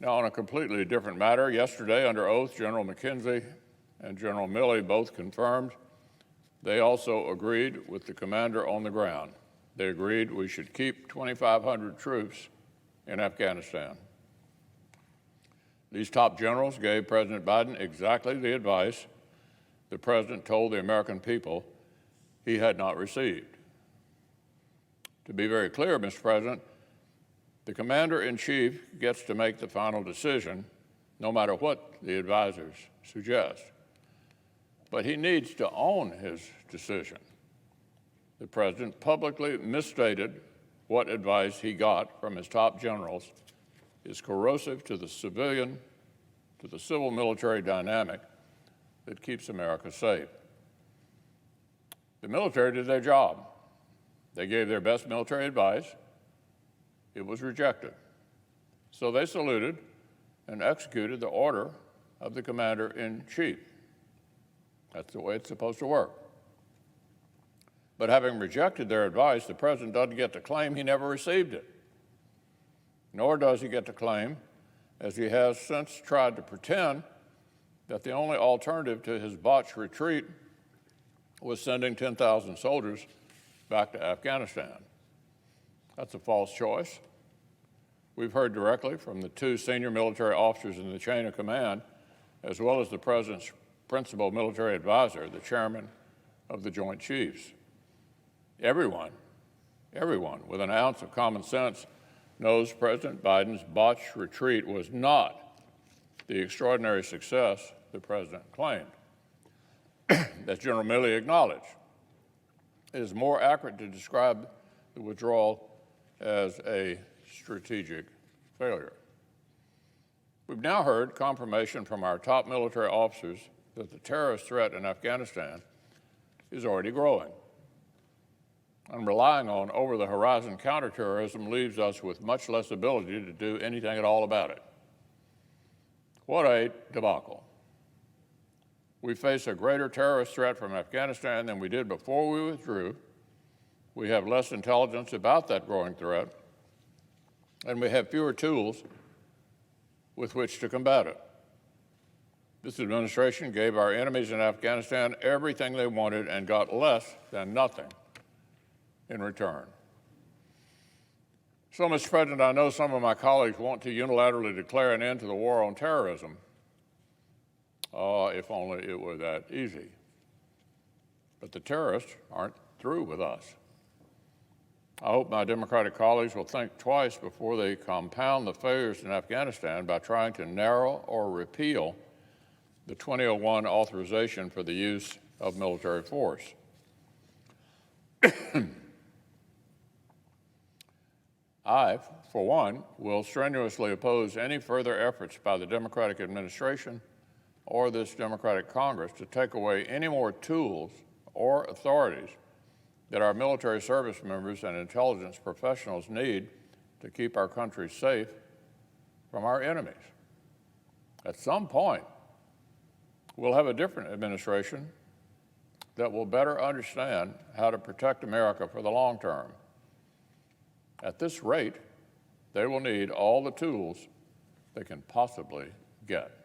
Now, on a completely different matter, yesterday under oath, General McKenzie and General Milley both confirmed they also agreed with the commander on the ground. They agreed we should keep 2,500 troops in Afghanistan. These top generals gave President Biden exactly the advice the president told the American people he had not received. To be very clear, Mr. President, the commander-in-chief gets to make the final decision, no matter what the advisors suggest. But he needs to own his decision. The president publicly misstated what advice he got from his top generals is corrosive to the civil-military dynamic that keeps America safe. The military did their job. They gave their best military advice. It was rejected. So they saluted and executed the order of the commander-in-chief. That's the way it's supposed to work. But having rejected their advice, the president doesn't get to claim he never received it. Nor does he get to claim, as he has since tried to pretend, that the only alternative to his botched retreat was sending 10,000 soldiers back to Afghanistan. That's a false choice. We've heard directly from the two senior military officers in the chain of command, as well as the president's principal military advisor, the chairman of the Joint Chiefs. Everyone with an ounce of common sense knows President Biden's botched retreat was not the extraordinary success the president claimed. As General Milley acknowledged, it is more accurate to describe the withdrawal as a strategic failure. We've now heard confirmation from our top military officers that the terrorist threat in Afghanistan is already growing. And relying on over-the-horizon counterterrorism leaves us with much less ability to do anything at all about it. What a debacle. We face a greater terrorist threat from Afghanistan than we did before we withdrew. We have less intelligence about that growing threat, and we have fewer tools with which to combat it. This administration gave our enemies in Afghanistan everything they wanted and got less than nothing in return. So, Mr. President, I know some of my colleagues want to unilaterally declare an end to the war on terrorism. If only it were that easy. But the terrorists aren't through with us. I hope my Democratic colleagues will think twice before they compound the failures in Afghanistan by trying to narrow or repeal the 2001 authorization for the use of military force. I, for one, will strenuously oppose any further efforts by the Democratic administration or this Democratic Congress to take away any more tools or authorities that our military service members and intelligence professionals need to keep our country safe from our enemies. At some point, we'll have a different administration that will better understand how to protect America for the long term. At this rate, they will need all the tools they can possibly get.